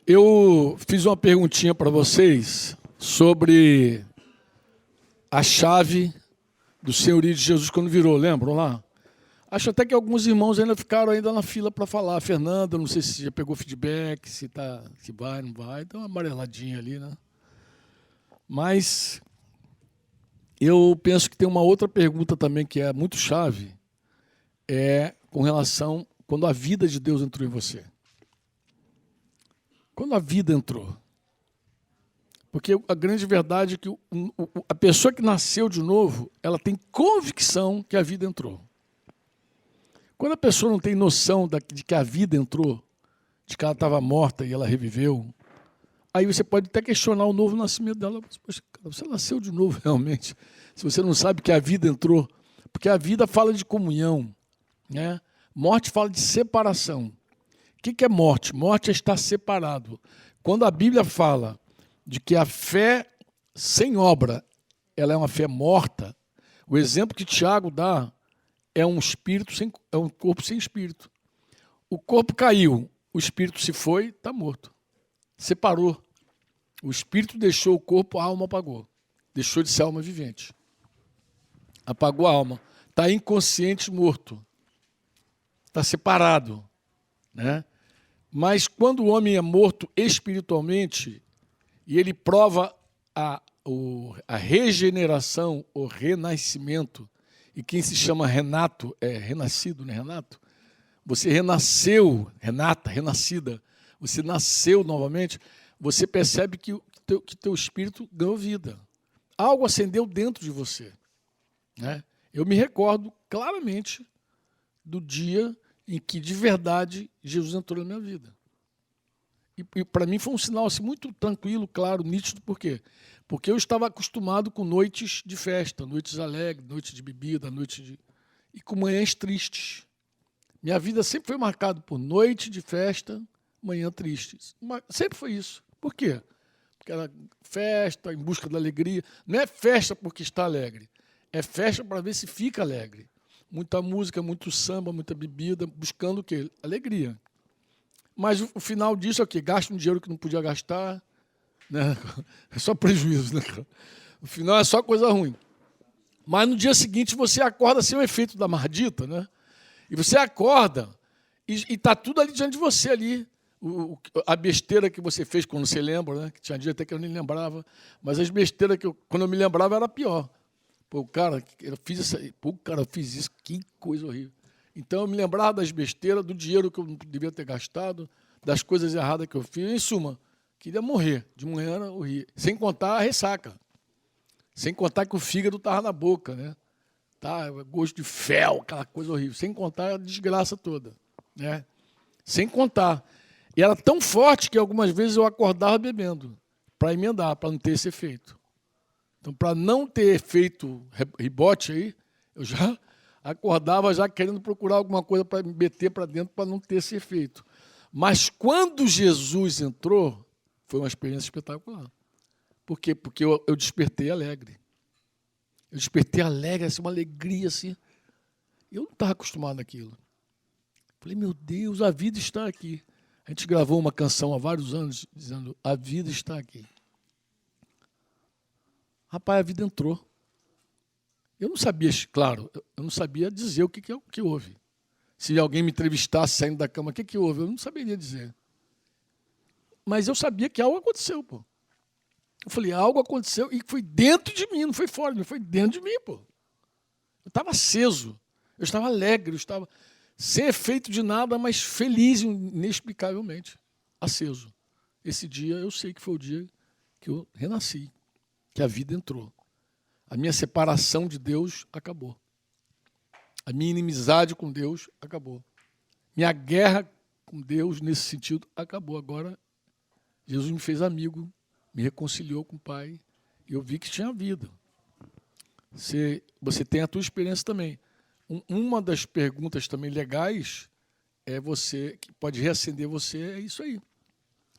Eu fiz uma perguntinha para vocês sobre a chave do senhorio de Jesus quando virou, lembram lá? Acho até que alguns irmãos ainda ficaram ainda na fila para falar. Fernanda, não sei se já pegou feedback, se vai, não vai, dá uma amareladinha ali, né? Mas eu penso que tem uma outra pergunta também que é muito chave, é com relação quando a vida de Deus entrou em você. Quando a vida entrou. Porque a grande verdade é que a pessoa que nasceu de novo, ela tem convicção que a vida entrou. Quando a pessoa não tem noção de que a vida entrou, de que ela estava morta e ela reviveu, aí você pode até questionar o novo nascimento dela. Poxa, você nasceu de novo realmente, se você não sabe que a vida entrou. Porque a vida fala de comunhão, né? Morte fala de separação. O que é morte? Morte é estar separado. Quando a Bíblia fala de que a fé sem obra, ela é uma fé morta, o exemplo que Tiago dá é um corpo sem espírito. O corpo caiu, o espírito se foi, está morto. Separou. O espírito deixou o corpo, a alma apagou. Deixou de ser alma vivente. Apagou a alma. Está inconsciente, morto. Está separado, né? Mas quando o homem é morto espiritualmente, e ele prova a regeneração, o renascimento, e quem se chama Renato, é renascido, né, Renato? Você renasceu, Renata, renascida, você nasceu novamente, você percebe que teu espírito ganhou vida. Algo acendeu dentro de você, né? Eu me recordo claramente do dia em que, de verdade, Jesus entrou na minha vida. E para mim foi um sinal assim, muito tranquilo, claro, nítido. Por quê? Porque eu estava acostumado com noites de festa, noites alegres, noites de bebida, e com manhãs tristes. Minha vida sempre foi marcada por noite de festa, manhã tristes. Sempre foi isso. Por quê? Porque era festa em busca da alegria. Não é festa porque está alegre. É festa para ver se fica alegre. Muita música, muito samba, muita bebida, buscando o quê? Alegria. Mas o final disso é o quê? Gasta um dinheiro que não podia gastar, né? É só prejuízo, né? O final é só coisa ruim. Mas no dia seguinte você acorda sem o efeito da mardita, né? E você acorda e está tudo ali diante de você ali. A besteira que você fez quando você lembra, né? Que tinha dia até que eu nem lembrava, mas as besteiras quando eu me lembrava era pior. Pô, cara, eu fiz isso, que coisa horrível. Então, eu me lembrava das besteiras, do dinheiro que eu não devia ter gastado, das coisas erradas que eu fiz. Em suma, queria morrer. De manhã era horrível. Sem contar a ressaca. Sem contar que o fígado estava na boca, né? Tá, gosto de fel, aquela coisa horrível. Sem contar a desgraça toda, né? Sem contar. E era tão forte que algumas vezes eu acordava bebendo, para emendar, para não ter esse efeito. Então, para não ter efeito rebote aí, eu já acordava já querendo procurar alguma coisa para me meter para dentro para não ter esse efeito. Mas quando Jesus entrou, foi uma experiência espetacular. Por quê? Porque eu despertei alegre. Eu despertei alegre, assim, uma alegria assim. Eu não estava acostumado àquilo. Falei, meu Deus, a vida está aqui. A gente gravou uma canção há vários anos dizendo, a vida está aqui. Rapaz, a vida entrou. Eu não sabia, claro, eu não sabia dizer o que houve. Se alguém me entrevistasse saindo da cama, o que houve? Eu não saberia dizer. Mas eu sabia que algo aconteceu, pô. Eu falei, algo aconteceu e foi dentro de mim, não foi fora de mim, foi dentro de mim, pô. Eu estava aceso, eu estava alegre, eu estava sem efeito de nada, mas feliz inexplicavelmente, aceso. Esse dia eu sei que foi o dia que eu renasci, que a vida entrou. A minha separação de Deus acabou. A minha inimizade com Deus acabou. Minha guerra com Deus, nesse sentido, acabou. Agora, Jesus me fez amigo, me reconciliou com o Pai, e eu vi que tinha vida. Você tem a tua experiência também. Uma das perguntas também legais é você, que pode reacender você, é isso aí.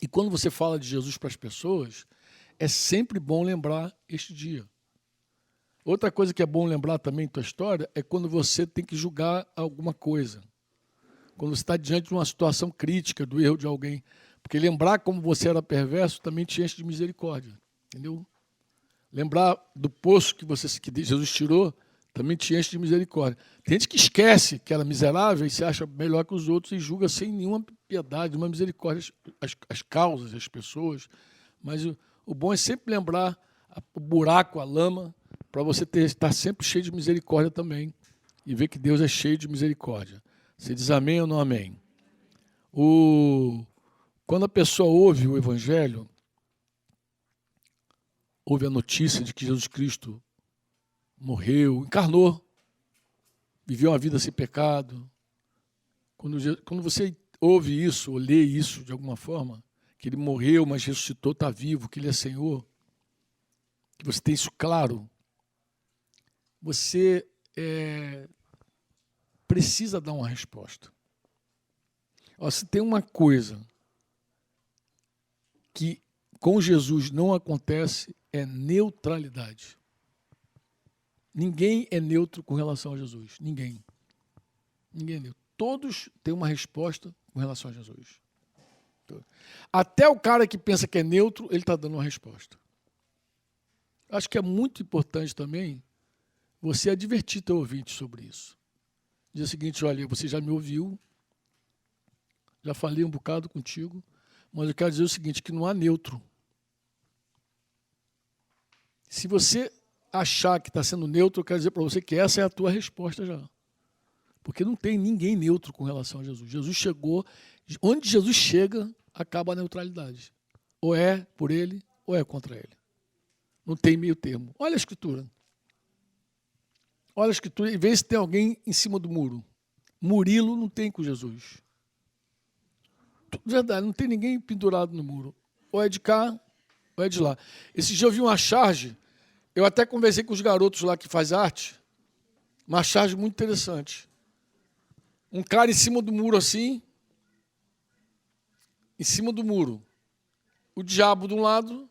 E quando você fala de Jesus para as pessoas, é sempre bom lembrar este dia. Outra coisa que é bom lembrar também em tua história é quando você tem que julgar alguma coisa. Quando você está diante de uma situação crítica, do erro de alguém. Porque lembrar como você era perverso também te enche de misericórdia. Entendeu? Lembrar do poço que Jesus tirou também te enche de misericórdia. Tem gente que esquece que era miserável e se acha melhor que os outros e julga sem nenhuma piedade, nenhuma misericórdia as causas, as pessoas. Mas o bom é sempre lembrar o buraco, a lama, para você estar sempre cheio de misericórdia também e ver que Deus é cheio de misericórdia. Você diz amém ou não amém? Quando a pessoa ouve o Evangelho, ouve a notícia de que Jesus Cristo morreu, encarnou, viveu uma vida sem pecado. Quando você ouve isso, ou lê isso de alguma forma, que ele morreu, mas ressuscitou, está vivo, que ele é Senhor, que você tem isso claro, você precisa dar uma resposta. Se tem uma coisa que com Jesus não acontece, é neutralidade. Ninguém é neutro com relação a Jesus. Ninguém. Ninguém é neutro. Todos têm uma resposta com relação a Jesus. Até o cara que pensa que é neutro, ele está dando uma resposta. Acho que é muito importante também você advertir teu ouvinte sobre isso. Diz o seguinte, olha, você já me ouviu, já falei um bocado contigo, mas eu quero dizer o seguinte, que não há neutro. Se você achar que está sendo neutro, eu quero dizer para você que essa é a tua resposta já. Porque não tem ninguém neutro com relação a Jesus. Jesus chegou, onde Jesus chega, acaba a neutralidade. Ou é por ele, ou é contra ele. Não tem meio termo. Olha a Escritura. Olha a Escritura e vê se tem alguém em cima do muro. Murilo não tem com Jesus. Verdade, não tem ninguém pendurado no muro. Ou é de cá, ou é de lá. Esse dia eu vi uma charge, eu até conversei com os garotos lá que faz arte, uma charge muito interessante. Um cara em cima do muro assim, em cima do muro. O diabo de um lado,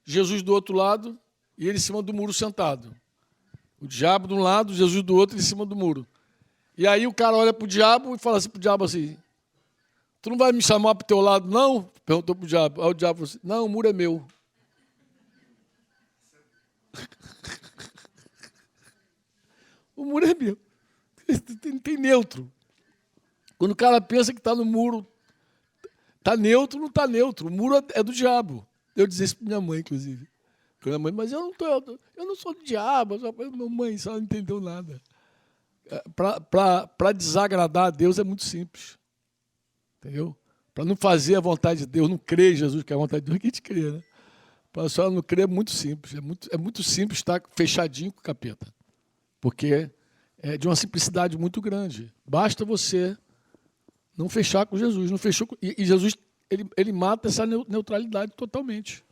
Jesus do outro lado, e ele em cima do muro sentado. O diabo de um lado, Jesus do outro, em cima do muro. E aí o cara olha para o diabo e fala assim para o diabo assim, tu não vai me chamar para o teu lado, não? Perguntou para o diabo. Aí o diabo falou assim, não, o muro é meu. O muro é meu. Não tem neutro. Quando o cara pensa que está no muro, está neutro, não está neutro. O muro é do diabo. Eu dizia isso para minha mãe, inclusive. Minha mãe, mas eu não sou do diabo. Minha mãe só não entendeu nada. Para desagradar a Deus é muito simples. Entendeu? Para não fazer a vontade de Deus, não crer em Jesus, que é a vontade de Deus, que a gente crê, né? Para só não crer é muito simples. É muito simples estar fechadinho com o capeta. Porque é de uma simplicidade muito grande. Basta você não fechar com Jesus. Não fechou com, e Jesus ele mata essa neutralidade totalmente.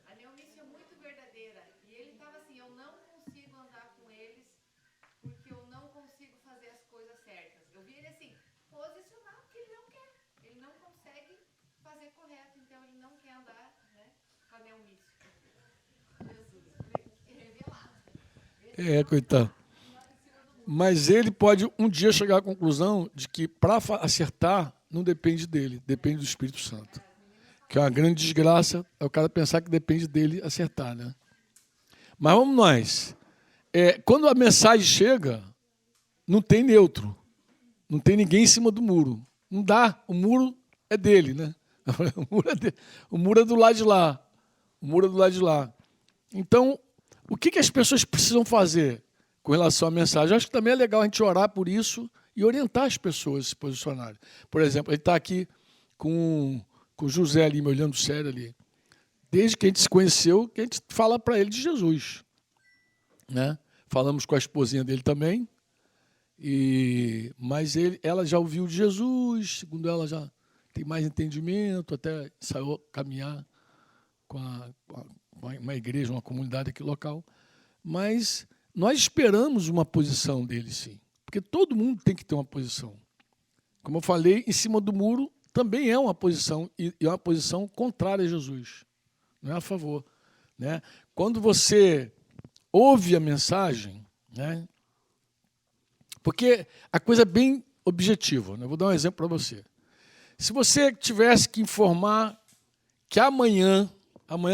A neumícia é muito verdadeira. E ele estava assim, eu não consigo andar com eles porque eu não consigo fazer as coisas certas. Eu vi ele assim, posicionado, porque ele não quer. Ele não consegue fazer correto, então ele não quer andar, né, com a neumícia. Jesus, revelado. Coitado. Mas ele pode um dia chegar à conclusão de que para acertar não depende dele, depende do Espírito Santo. Que é uma grande desgraça, é o cara pensar que depende dele acertar, né? Mas vamos nós. Quando a mensagem chega, não tem neutro. Não tem ninguém em cima do muro. Não dá. O muro é dele, né? O muro é do lado de lá. O muro é do lado de lá. Então, o que as pessoas precisam fazer com relação à mensagem? Eu acho que também é legal a gente orar por isso e orientar as pessoas a se posicionarem. Por exemplo, ele está aqui com o José ali, me olhando sério ali. Desde que a gente se conheceu, que a gente fala para ele de Jesus. Né? Falamos com a esposinha dele também, mas ela já ouviu de Jesus, segundo ela já tem mais entendimento, até saiu caminhar com uma igreja, uma comunidade aqui local. Mas nós esperamos uma posição dele, sim. Porque todo mundo tem que ter uma posição. Como eu falei, em cima do muro também é uma posição, e é uma posição contrária a Jesus, não é a favor. Né? Quando você ouve a mensagem, né? Porque a coisa é bem objetiva. Né? Eu vou dar um exemplo para você. Se você tivesse que informar que amanhã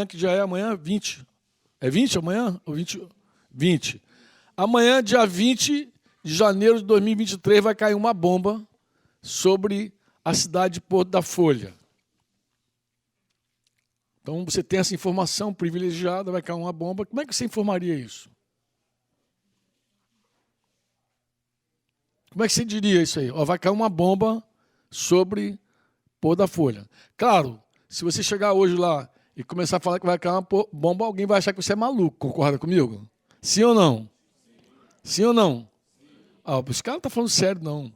que já é amanhã 20, é 20 amanhã? Ou 20? 20. Amanhã, dia 20 de janeiro de 2023, vai cair uma bomba sobre a cidade de Porto da Folha. Então, você tem essa informação privilegiada, vai cair uma bomba. Como é que você informaria isso? Como é que você diria isso aí? Ó, vai cair uma bomba sobre Porto da Folha. Claro, se você chegar hoje lá e começar a falar que vai cair uma bomba, alguém vai achar que você é maluco. Concorda comigo? Sim ou não? Sim ou não? Ah, esse cara não está falando sério, não.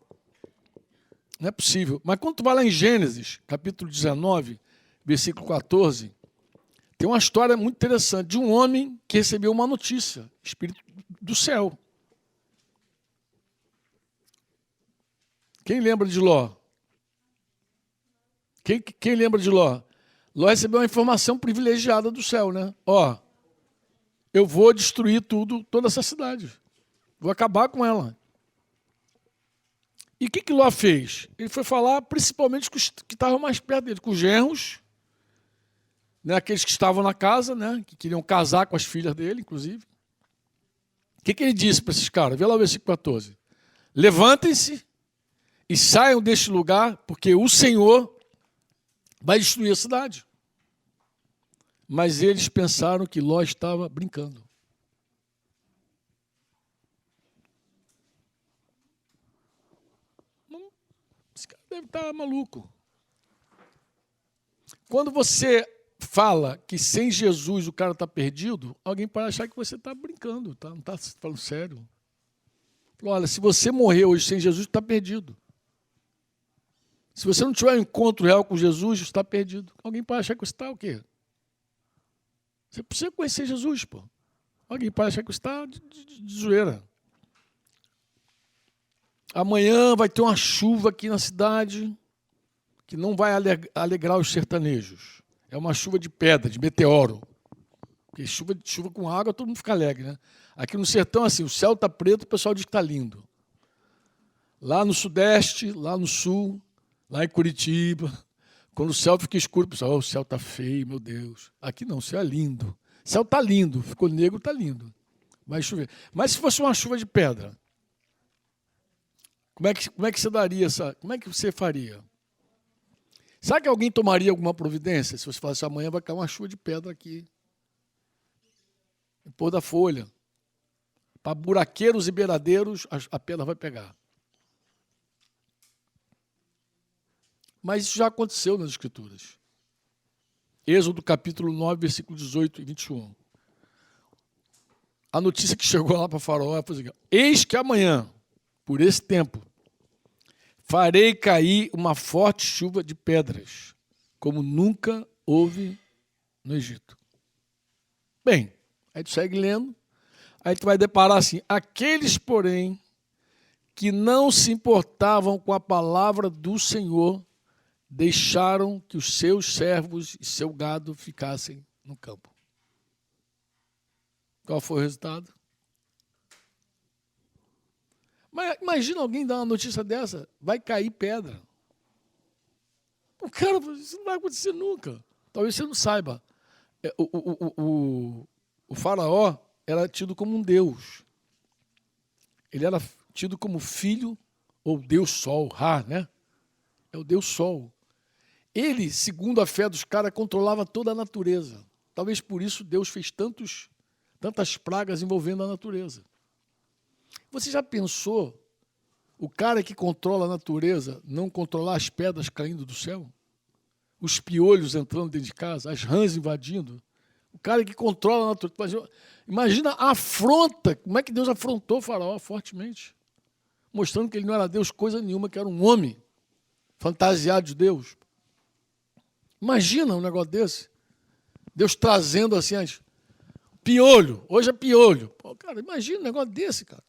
Não é possível. Mas quando tu vai lá em Gênesis, capítulo 19, versículo 14, tem uma história muito interessante de um homem que recebeu uma notícia, espírito do céu. Quem lembra de Ló? Quem lembra de Ló? Ló recebeu uma informação privilegiada do céu, né? Ó, eu vou destruir tudo, toda essa cidade. Vou acabar com ela. E o que Ló fez? Ele foi falar principalmente com os que estavam mais perto dele, com os genros, né, aqueles que estavam na casa, né, que queriam casar com as filhas dele, inclusive. O que ele disse para esses caras? Vê lá o versículo 14. Levantem-se e saiam deste lugar, porque o Senhor vai destruir a cidade. Mas eles pensaram que Ló estava brincando. Esse cara deve estar maluco. Quando você fala que sem Jesus o cara está perdido, alguém pode achar que você está brincando, tá? Não está falando sério. Olha, se você morrer hoje sem Jesus, está perdido. Se você não tiver um encontro real com Jesus, está perdido. Alguém pode achar que você está o quê? Você precisa conhecer Jesus, pô. Alguém pode achar que você está de zoeira. Amanhã vai ter uma chuva aqui na cidade que não vai alegrar os sertanejos. É uma chuva de pedra, de meteoro. Porque chuva com água, todo mundo fica alegre, né? Aqui no sertão, assim, o céu está preto, o pessoal diz que está lindo. Lá no sudeste, lá no sul, lá em Curitiba, quando o céu fica escuro, o pessoal, o céu está feio, meu Deus. Aqui não, o céu é lindo. O céu está lindo, ficou negro, está lindo. Vai chover. Mas se fosse uma chuva de pedra, como é que você daria essa? Como é que você faria? Será que alguém tomaria alguma providência? Se você falasse, amanhã vai cair uma chuva de pedra aqui. Em Porto da Folha. Para buraqueiros e beiradeiros, a pedra vai pegar. Mas isso já aconteceu nas Escrituras. Êxodo capítulo 9, versículo 18 e 21. A notícia que chegou lá para Faraó foi assim: eis que amanhã, por esse tempo, farei cair uma forte chuva de pedras, como nunca houve no Egito. Bem, aí tu segue lendo, aí tu vai deparar assim: aqueles, porém, que não se importavam com a palavra do Senhor, deixaram que os seus servos e seu gado ficassem no campo. Qual foi o resultado? Mas imagina alguém dar uma notícia dessa, vai cair pedra. O cara, isso não vai acontecer nunca. Talvez você não saiba. O faraó era tido como um deus. Ele era tido como filho, ou Deus Sol, Ra, né? É o Deus Sol. Ele, segundo a fé dos caras, controlava toda a natureza. Talvez por isso Deus fez tantas pragas envolvendo a natureza. Você já pensou o cara que controla a natureza não controlar as pedras caindo do céu? Os piolhos entrando dentro de casa, as rãs invadindo? O cara que controla a natureza. Imagina a afronta, como é que Deus afrontou o faraó fortemente, mostrando que ele não era Deus coisa nenhuma, que era um homem fantasiado de Deus. Imagina um negócio desse. Deus trazendo assim, piolho, hoje é piolho. Pô, cara, imagina um negócio desse, cara.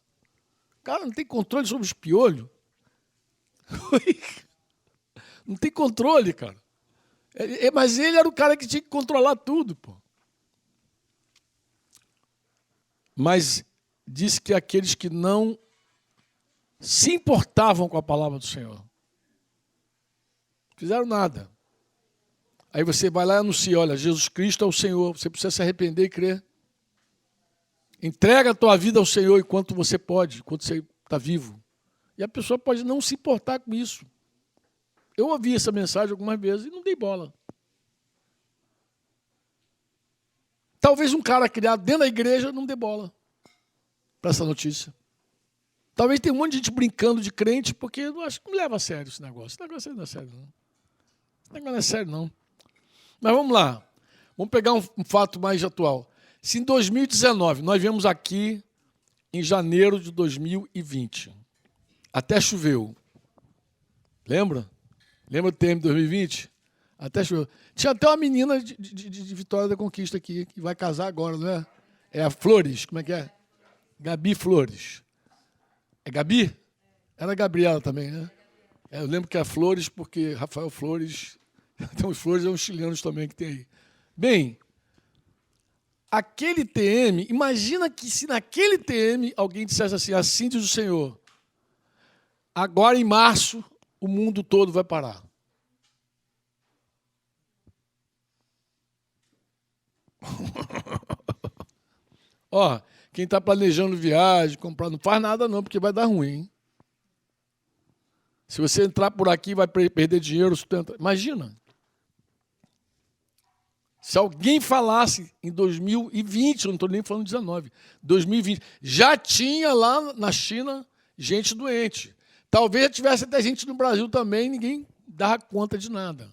O cara não tem controle sobre os piolhos. Não tem controle, cara. Mas ele era o cara que tinha que controlar tudo, pô. Mas disse que aqueles que não se importavam com a palavra do Senhor, fizeram nada. Aí você vai lá e anuncia, olha, Jesus Cristo é o Senhor, você precisa se arrepender e crer. Entrega a tua vida ao Senhor enquanto você pode, enquanto você está vivo. E a pessoa pode não se importar com isso. Eu ouvi essa mensagem algumas vezes e não dei bola. Talvez um cara criado dentro da igreja não dê bola para essa notícia. Talvez tenha um monte de gente brincando de crente, porque eu acho que não leva a sério esse negócio. Esse negócio não é sério, não. Esse negócio não é sério, não. Mas vamos lá. Vamos pegar um fato mais atual. Se em 2019, nós viemos aqui em janeiro de 2020, até choveu. Lembra? Lembra do TM 2020? Até choveu. Tinha até uma menina de Vitória da Conquista aqui, que vai casar agora, não é? É a Flores, como é que é? Gabi Flores. É Gabi? Era a Gabriela também, né? Eu lembro que é a Flores, porque Rafael Flores, tem uns Flores e uns chilenos também que tem aí. Bem, aquele TM, imagina que se naquele TM alguém dissesse assim, assim diz o Senhor, agora em março o mundo todo vai parar. Ó, quem está planejando viagem, comprar, não faz nada não, porque vai dar ruim. Hein? Se você entrar por aqui, vai perder dinheiro. Imagina. Se alguém falasse em 2020, eu não estou nem falando 19, 2020, já tinha lá na China gente doente. Talvez tivesse até gente no Brasil também, ninguém dava conta de nada.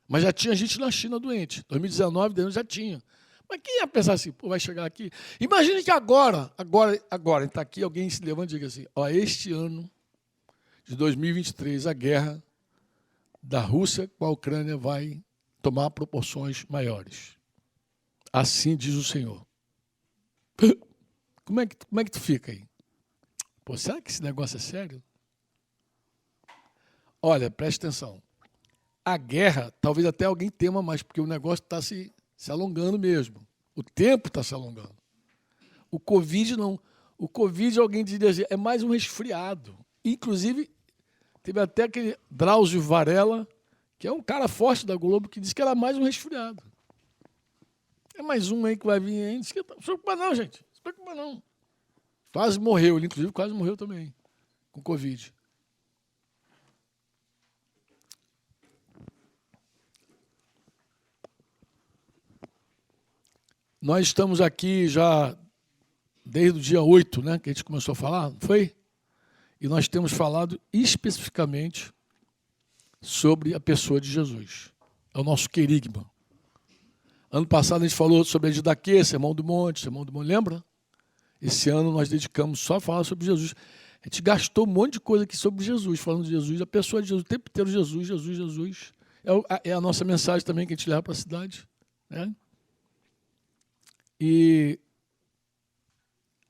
Mas já tinha gente na China doente. 2019, já tinha. Mas quem ia pensar assim, pô, vai chegar aqui? Imagine que agora, está aqui, alguém se levanta e diga assim, ó, este ano de 2023, a guerra da Rússia com a Ucrânia vai tomar proporções maiores. Assim diz o Senhor. Como é que tu fica aí? Pô, será que esse negócio é sério? Olha, preste atenção. A guerra, talvez até alguém tema mais, porque o negócio está se alongando mesmo. O tempo está se alongando. O Covid não. O Covid, alguém diria assim, é mais um resfriado. Inclusive, teve até aquele Drauzio Varela, que é um cara forte da Globo, que disse que era mais um resfriado. É mais um aí que vai vir aí. Não se preocupa não, gente. Não se preocupa não. Quase morreu, ele inclusive quase morreu também, com Covid. Nós estamos aqui já desde o dia 8, né, que a gente começou a falar, não foi? E nós temos falado especificamente sobre a pessoa de Jesus. É o nosso querigma. Ano passado a gente falou sobre a Didaquê, Sermão do Monte, lembra? Esse ano nós dedicamos só a falar sobre Jesus. A gente gastou um monte de coisa aqui sobre Jesus, falando de Jesus, a pessoa de Jesus, o tempo inteiro Jesus. É a nossa mensagem também que a gente leva para a cidade. Né? E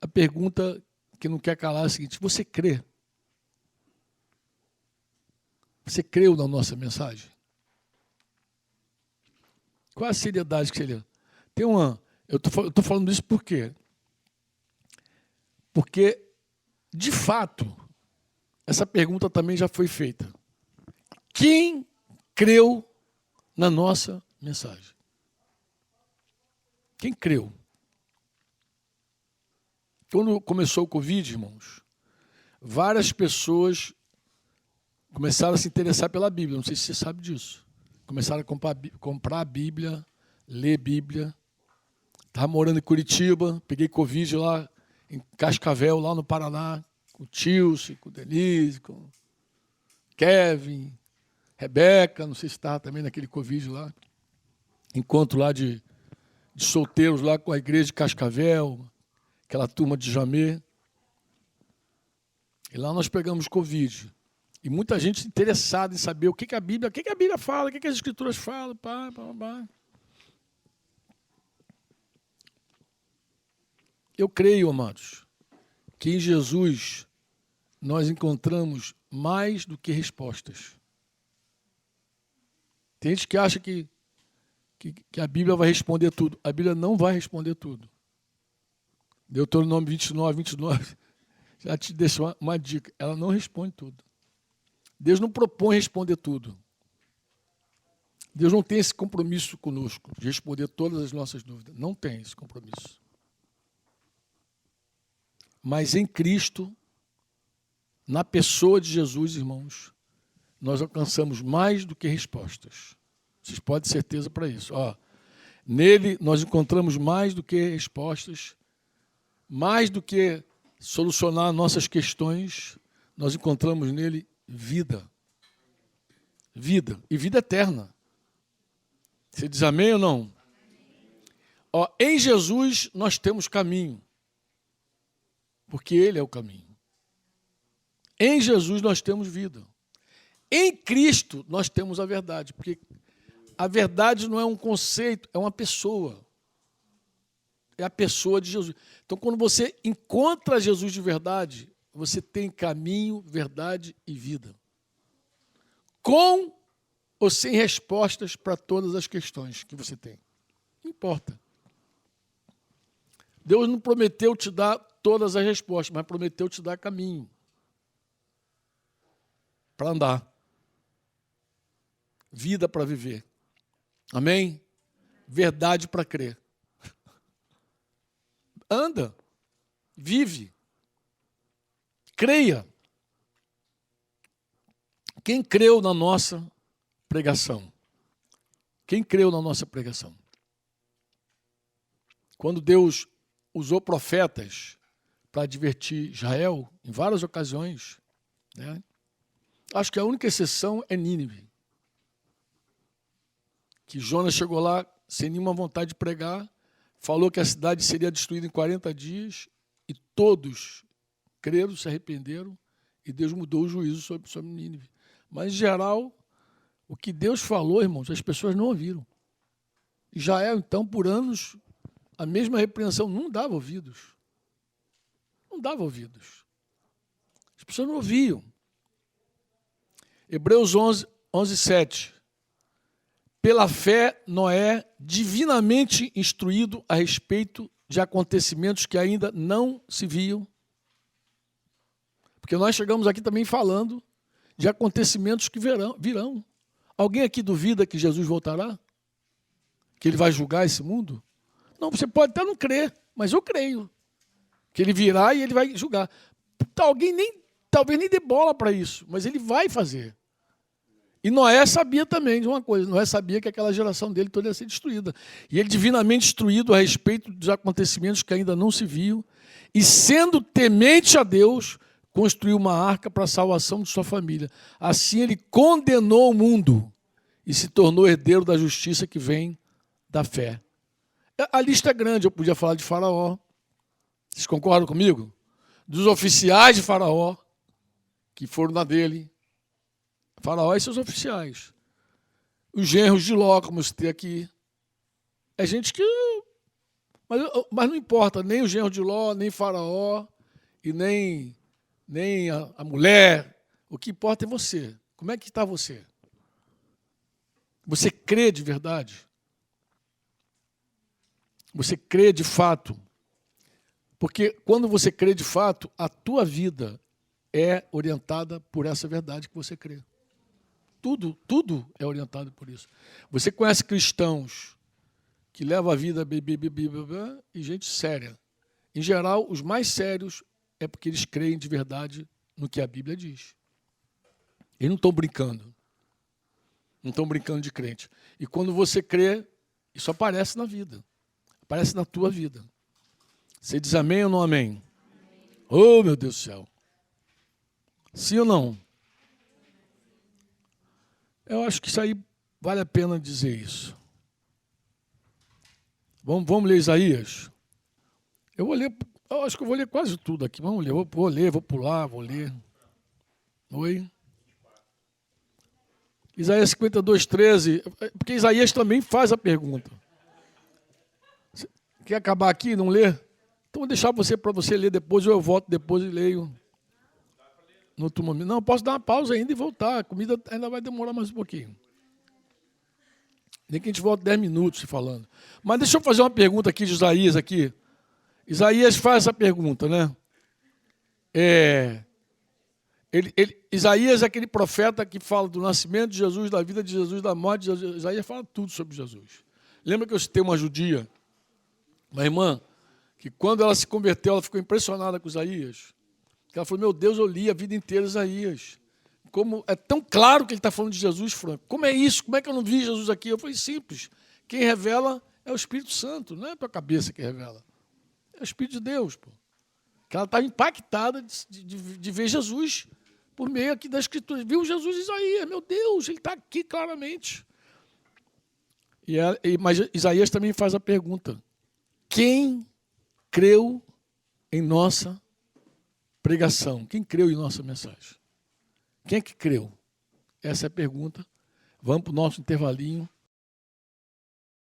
a pergunta que não quer calar é a seguinte, você crê? Você creu na nossa mensagem? Qual a seriedade que você lê? Eu estou falando isso por quê? Porque, de fato, essa pergunta também já foi feita. Quem creu na nossa mensagem? Quem creu? Quando começou o Covid, irmãos, várias pessoas começaram a se interessar pela Bíblia. Não sei se você sabe disso. Começaram a comprar a Bíblia, ler Bíblia. Estava morando em Curitiba, peguei Covid lá em Cascavel, lá no Paraná, com o Tilce, com o Denise, com o Kevin, Rebeca, não sei se estava também naquele Covid lá. Encontro lá de solteiros lá com a igreja de Cascavel, aquela turma de Jamê. E lá nós pegamos Covid. E muita gente interessada em saber o que a Bíblia fala, o que as Escrituras falam. Pá. Eu creio, amados, que em Jesus nós encontramos mais do que respostas. Tem gente que acha que a Bíblia vai responder tudo. A Bíblia não vai responder tudo. Deuteronômio 29, já te deixo uma dica. Ela não responde tudo. Deus não propõe responder tudo. Deus não tem esse compromisso conosco de responder todas as nossas dúvidas. Não tem esse compromisso. Mas em Cristo, na pessoa de Jesus, irmãos, nós alcançamos mais do que respostas. Vocês podem ter certeza para isso. Nele nós encontramos mais do que respostas, mais do que solucionar nossas questões, nós encontramos nele vida. Vida. E vida eterna. Você diz amém ou não? Em Jesus nós temos caminho. Porque ele é o caminho. Em Jesus nós temos vida. Em Cristo nós temos a verdade. Porque a verdade não é um conceito, é uma pessoa. É a pessoa de Jesus. Então, quando você encontra Jesus de verdade, você tem caminho, verdade e vida. Com ou sem respostas para todas as questões que você tem. Não importa. Deus não prometeu te dar todas as respostas, mas prometeu te dar caminho para andar. Vida para viver. Amém? Verdade para crer. Anda. Vive. Creia. Quem creu na nossa pregação? Quem creu na nossa pregação? Quando Deus usou profetas para advertir Israel, em várias ocasiões, né? Acho que a única exceção é Nínive. Que Jonas chegou lá sem nenhuma vontade de pregar, falou que a cidade seria destruída em 40 dias e todos creram, se arrependeram e Deus mudou o juízo sobre Nínive. Mas, em geral, o que Deus falou, irmãos, as pessoas não ouviram. Israel, então, por anos, a mesma repreensão não dava ouvidos. Não dava ouvidos. As pessoas não ouviam. Hebreus 11:7. Pela fé, Noé, divinamente instruído a respeito de acontecimentos que ainda não se viam. Porque nós chegamos aqui também falando de acontecimentos que virão. Alguém aqui duvida que Jesus voltará? Que ele vai julgar esse mundo? Não, você pode até não crer, mas eu creio. Que ele virá e ele vai julgar. Talvez nem dê bola para isso, mas ele vai fazer. E Noé sabia também de uma coisa. Noé sabia que aquela geração dele toda ia ser destruída. E ele, divinamente instruído a respeito dos acontecimentos que ainda não se viam, e sendo temente a Deus, construiu uma arca para a salvação de sua família. Assim ele condenou o mundo e se tornou herdeiro da justiça que vem da fé. A lista é grande, eu podia falar de Faraó. Vocês concordam comigo? Dos oficiais de Faraó, que foram na dele. Faraó e seus oficiais. Os genros de Ló, como eu citei aqui. É gente que... Mas não importa, nem o genro de Ló, nem Faraó, e nem a mulher. O que importa é você. Como é que está você? Você crê de verdade? Você crê de fato? Porque quando você crê de fato, a tua vida é orientada por essa verdade que você crê. Tudo é orientado por isso. Você conhece cristãos que levam a vida e gente séria. Em geral, os mais sérios é porque eles creem de verdade no que a Bíblia diz. Eles não estão brincando. Não estão brincando de crente. E quando você crê, isso aparece na vida. Aparece na tua vida. Você diz amém ou não amém? Oh, meu Deus do céu. Sim ou não? Eu acho que isso aí vale a pena dizer isso. Vamos ler Isaías? Eu acho que eu vou ler quase tudo aqui. Vamos ler, vou pular, vou ler. Oi? Isaías 52:13, porque Isaías também faz a pergunta. Quer acabar aqui e não ler? Então vou deixar para você ler depois, ou eu volto depois e leio. No outro momento. Não, eu posso dar uma pausa ainda e voltar. A comida ainda vai demorar mais um pouquinho. Nem que a gente volte 10 minutos falando. Mas deixa eu fazer uma pergunta aqui de Isaías aqui. Isaías faz essa pergunta, né? Isaías é aquele profeta que fala do nascimento de Jesus, da vida de Jesus, da morte de Jesus. Isaías fala tudo sobre Jesus. Lembra que eu citei uma judia, uma irmã, que quando ela se converteu, ela ficou impressionada com Isaías. Ela falou, meu Deus, eu li a vida inteira Isaías. Como é tão claro que ele está falando de Jesus, Franco. Como é isso? Como é que eu não vi Jesus aqui? Eu falei, simples. Quem revela é o Espírito Santo, não é a tua cabeça que revela. É o Espírito de Deus, pô. Que ela estava impactada de ver Jesus por meio aqui da Escritura. Viu Jesus em Isaías, meu Deus, ele está aqui claramente. Mas Isaías também faz a pergunta, quem creu em nossa pregação? Quem creu em nossa mensagem? Quem é que creu? Essa é a pergunta. Vamos para o nosso intervalinho.